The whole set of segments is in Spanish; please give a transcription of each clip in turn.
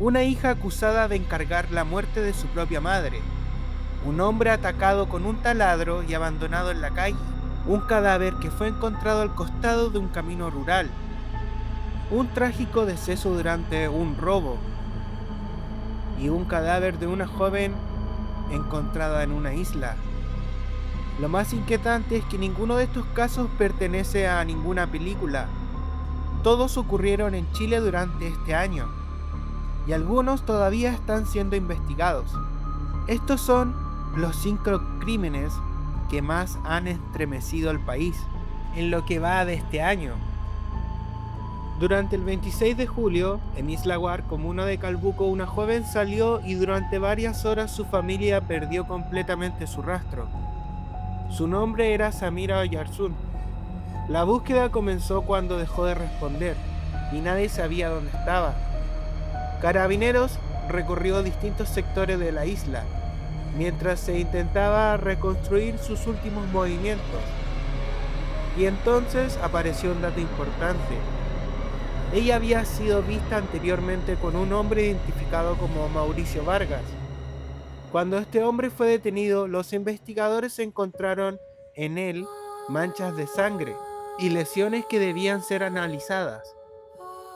una hija acusada de encargar la muerte de su propia madre, un hombre atacado con un taladro y abandonado en la calle, un cadáver que fue encontrado al costado de un camino rural, un trágico deceso durante un robo y un cadáver de una joven encontrada en una isla. Lo más inquietante es que ninguno de estos casos pertenece a ninguna película. Todos ocurrieron en Chile durante este año y algunos todavía están siendo investigados. Estos son los 5 crímenes que más han estremecido al país en lo que va de este año. Durante el 26 de julio, en Isla Guar, comuna de Calbuco, una joven salió y durante varias horas su familia perdió completamente su rastro. Su nombre era Samira Oyarzún. La búsqueda comenzó cuando dejó de responder y nadie sabía dónde estaba. Carabineros recorrió distintos sectores de la isla mientras se intentaba reconstruir sus últimos movimientos. Y entonces apareció un dato importante. Ella había sido vista anteriormente con un hombre identificado como Mauricio Vargas. Cuando este hombre fue detenido, los investigadores encontraron en él manchas de sangre y lesiones que debían ser analizadas.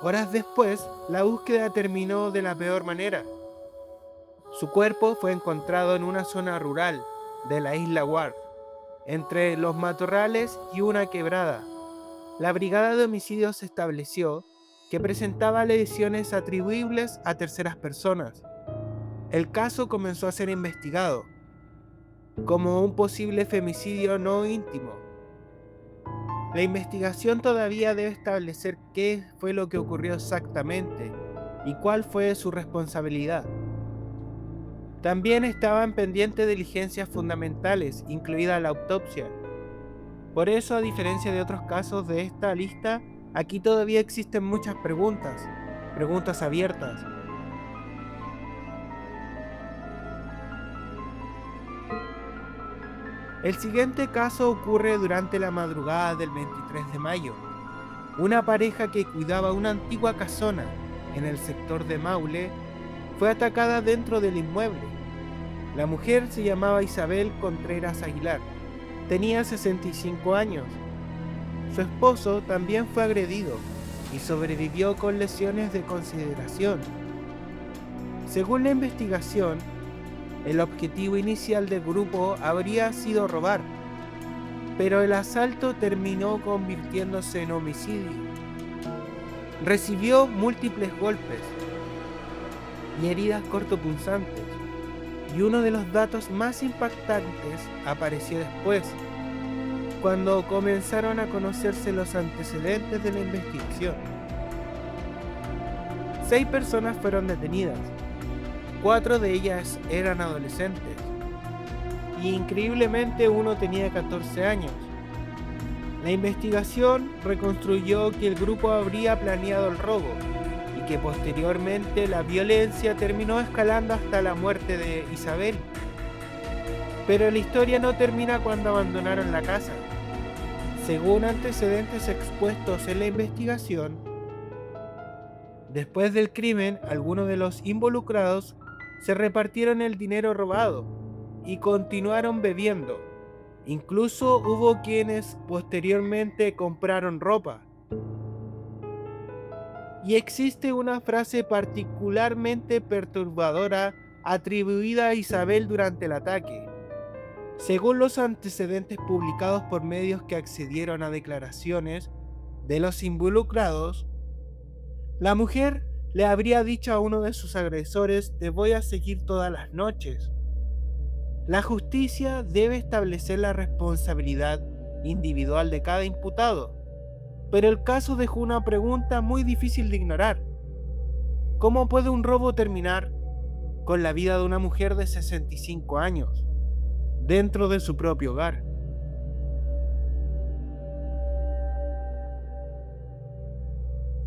Horas después, la búsqueda terminó de la peor manera. Su cuerpo fue encontrado en una zona rural de la isla Guar, entre los matorrales y una quebrada. La brigada de homicidios estableció que presentaba lesiones atribuibles a terceras personas. El caso comenzó a ser investigado como un posible femicidio no íntimo. La investigación todavía debe establecer qué fue lo que ocurrió exactamente y cuál fue su responsabilidad. También estaban pendientes diligencias fundamentales, incluida la autopsia. Por eso, a diferencia de otros casos de esta lista, aquí todavía existen muchas preguntas abiertas. El siguiente caso ocurre durante la madrugada del 23 de mayo. Una pareja que cuidaba una antigua casona en el sector de Maule fue atacada dentro del inmueble. La mujer se llamaba Isabel Contreras Aguilar. Tenía 65 años. Su esposo también fue agredido y sobrevivió con lesiones de consideración. Según la investigación, el objetivo inicial del grupo habría sido robar, pero el asalto terminó convirtiéndose en homicidio. Recibió múltiples golpes y heridas cortopunzantes, y uno de los datos más impactantes apareció después, cuando comenzaron a conocerse los antecedentes de la investigación. 6 personas fueron detenidas. 4 de ellas eran adolescentes y increíblemente uno tenía 14 años. La investigación reconstruyó que el grupo habría planeado el robo y que posteriormente la violencia terminó escalando hasta la muerte de Isabel. Pero la historia no termina cuando abandonaron la casa. Según antecedentes expuestos en la investigación, después del crimen, algunos de los involucrados se repartieron el dinero robado y continuaron bebiendo. Incluso hubo quienes posteriormente compraron ropa. Y existe una frase particularmente perturbadora atribuida a Isabel durante el ataque. Según los antecedentes publicados por medios que accedieron a declaraciones de los involucrados, la mujer le habría dicho a uno de sus agresores: "Te voy a seguir todas las noches". La justicia debe establecer la responsabilidad individual de cada imputado, pero el caso dejó una pregunta muy difícil de ignorar. ¿Cómo puede un robo terminar con la vida de una mujer de 65 años dentro de su propio hogar?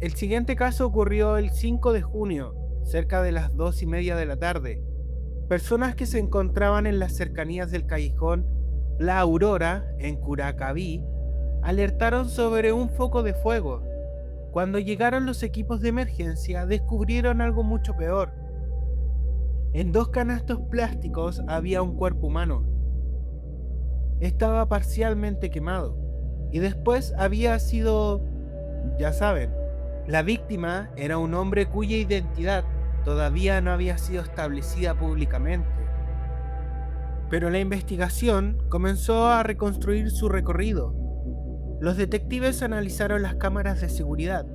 El siguiente caso ocurrió el 5 de junio, cerca de las 2:30 de la tarde. Personas que se encontraban en las cercanías del callejón La Aurora, en Curacaví, alertaron sobre un foco de fuego. Cuando llegaron los equipos de emergencia, descubrieron algo mucho peor. En 2 canastos plásticos había un cuerpo humano. Estaba parcialmente quemado y después había sido, ya saben, la víctima era un hombre cuya identidad todavía no había sido establecida públicamente. Pero la investigación comenzó a reconstruir su recorrido. Los detectives analizaron las cámaras de seguridad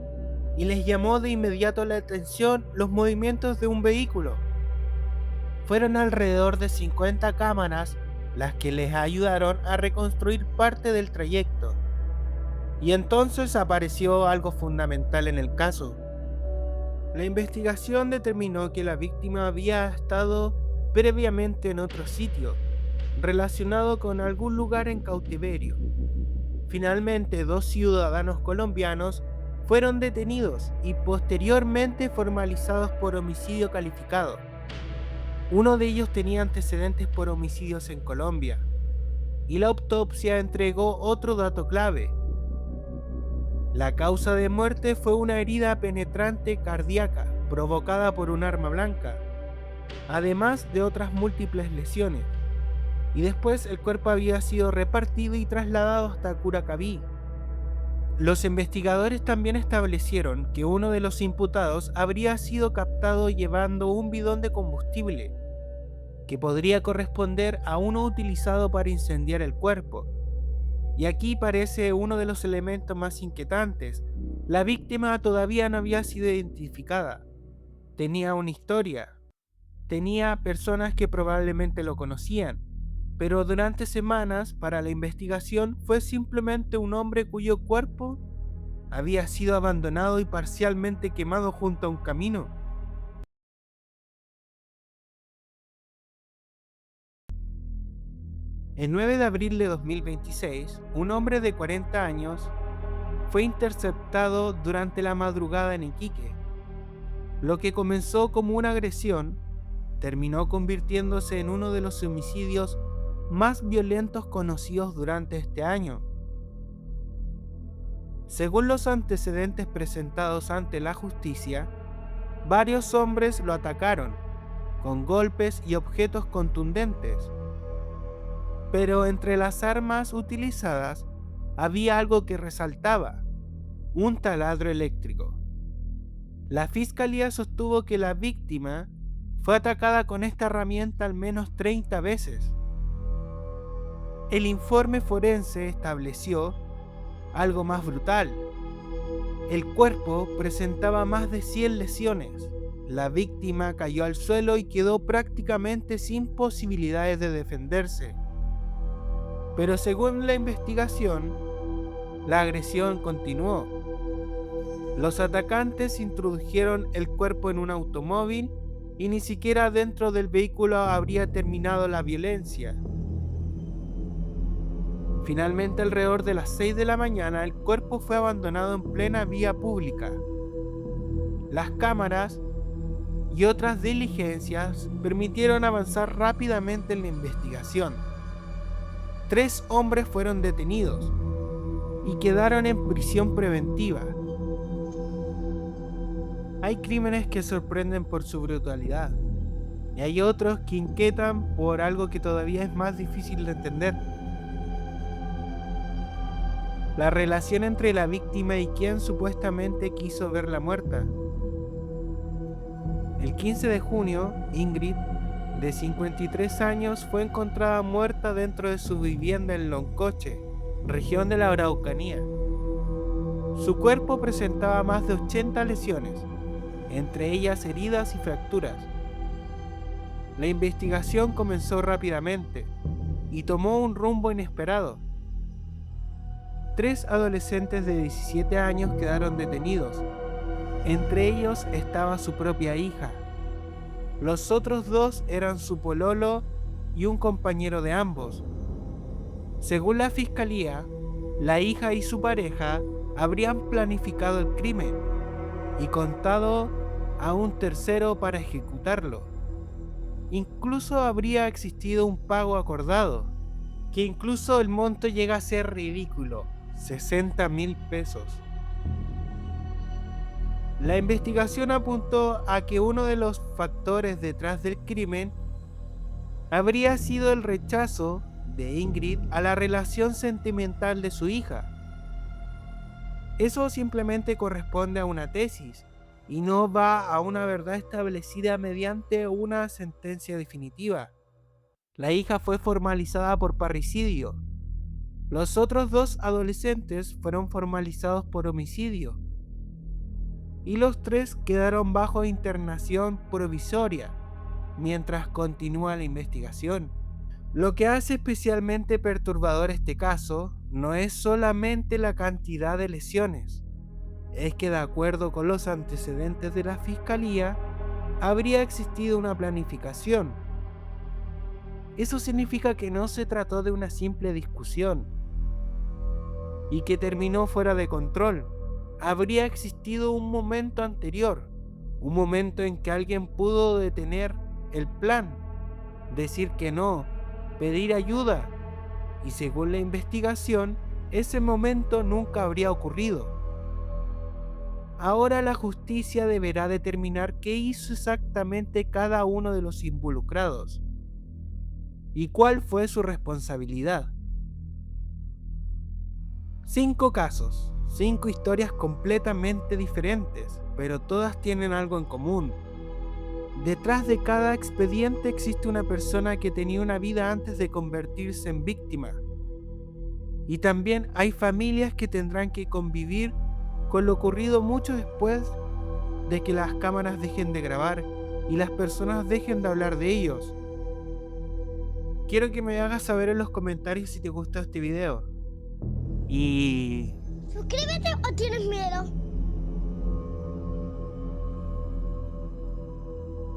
y les llamó de inmediato la atención los movimientos de un vehículo. Fueron alrededor de 50 cámaras las que les ayudaron a reconstruir parte del trayecto. Y entonces apareció algo fundamental en el caso. La investigación determinó que la víctima había estado previamente en otro sitio, relacionado con algún lugar en cautiverio. Finalmente, 2 ciudadanos colombianos fueron detenidos y posteriormente formalizados por homicidio calificado. Uno de ellos tenía antecedentes por homicidios en Colombia, y la autopsia entregó otro dato clave. La causa de muerte fue una herida penetrante cardíaca provocada por un arma blanca, además de otras múltiples lesiones, y después el cuerpo había sido repartido y trasladado hasta Curacaví. Los investigadores también establecieron que uno de los imputados habría sido captado llevando un bidón de combustible, que podría corresponder a uno utilizado para incendiar el cuerpo. Y aquí parece uno de los elementos más inquietantes. La víctima todavía no había sido identificada. Tenía una historia. Tenía personas que probablemente lo conocían. Pero durante semanas, para la investigación, fue simplemente un hombre cuyo cuerpo había sido abandonado y parcialmente quemado junto a un camino. El 9 de abril de 2026, un hombre de 40 años fue interceptado durante la madrugada en Iquique. Lo que comenzó como una agresión terminó convirtiéndose en uno de los homicidios más violentos conocidos durante este año. Según los antecedentes presentados ante la justicia, varios hombres lo atacaron con golpes y objetos contundentes. Pero entre las armas utilizadas había algo que resaltaba: un taladro eléctrico. La fiscalía sostuvo que la víctima fue atacada con esta herramienta al menos 30 veces. El informe forense estableció algo más brutal. El cuerpo presentaba más de 100 lesiones. La víctima cayó al suelo y quedó prácticamente sin posibilidades de defenderse. Pero según la investigación, la agresión continuó. Los atacantes introdujeron el cuerpo en un automóvil y ni siquiera dentro del vehículo habría terminado la violencia. Finalmente, alrededor de las 6 de la mañana, el cuerpo fue abandonado en plena vía pública. Las cámaras y otras diligencias permitieron avanzar rápidamente en la investigación. 3 hombres fueron detenidos y quedaron en prisión preventiva. Hay crímenes que sorprenden por su brutalidad, y hay otros que inquietan por algo que todavía es más difícil de entender: la relación entre la víctima y quien supuestamente quiso verla muerta. El 15 de junio, Ingrid, de 53 años, fue encontrada muerta dentro de su vivienda en Loncoche, región de la Araucanía. Su cuerpo presentaba más de 80 lesiones, entre ellas heridas y fracturas. La investigación comenzó rápidamente y tomó un rumbo inesperado. 3 adolescentes de 17 años quedaron detenidos. Entre ellos estaba su propia hija. Los otros 2 eran su pololo y un compañero de ambos. Según la fiscalía, la hija y su pareja habrían planificado el crimen y contado a un tercero para ejecutarlo. Incluso habría existido un pago acordado, que incluso el monto llega a ser ridículo: 60.000 pesos. La investigación apuntó a que uno de los factores detrás del crimen habría sido el rechazo de Ingrid a la relación sentimental de su hija. Eso simplemente corresponde a una tesis y no va a una verdad establecida mediante una sentencia definitiva. La hija fue formalizada por parricidio. Los otros dos adolescentes fueron formalizados por homicidio. Y los tres quedaron bajo internación provisoria mientras continúa la investigación. Lo que hace especialmente perturbador este caso no es solamente la cantidad de lesiones, es que de acuerdo con los antecedentes de la fiscalía, habría existido una planificación. Eso significa que no se trató de una simple discusión y que terminó fuera de control. Habría existido un momento anterior, un momento en que alguien pudo detener el plan, decir que no, pedir ayuda, y según la investigación, ese momento nunca habría ocurrido. Ahora la justicia deberá determinar qué hizo exactamente cada uno de los involucrados y cuál fue su responsabilidad. 5 casos, 5 historias completamente diferentes, pero todas tienen algo en común. Detrás de cada expediente existe una persona que tenía una vida antes de convertirse en víctima. Y también hay familias que tendrán que convivir con lo ocurrido mucho después de que las cámaras dejen de grabar y las personas dejen de hablar de ellos. Quiero que me hagas saber en los comentarios si te gustó este video. Y Suscríbete o tienes miedo.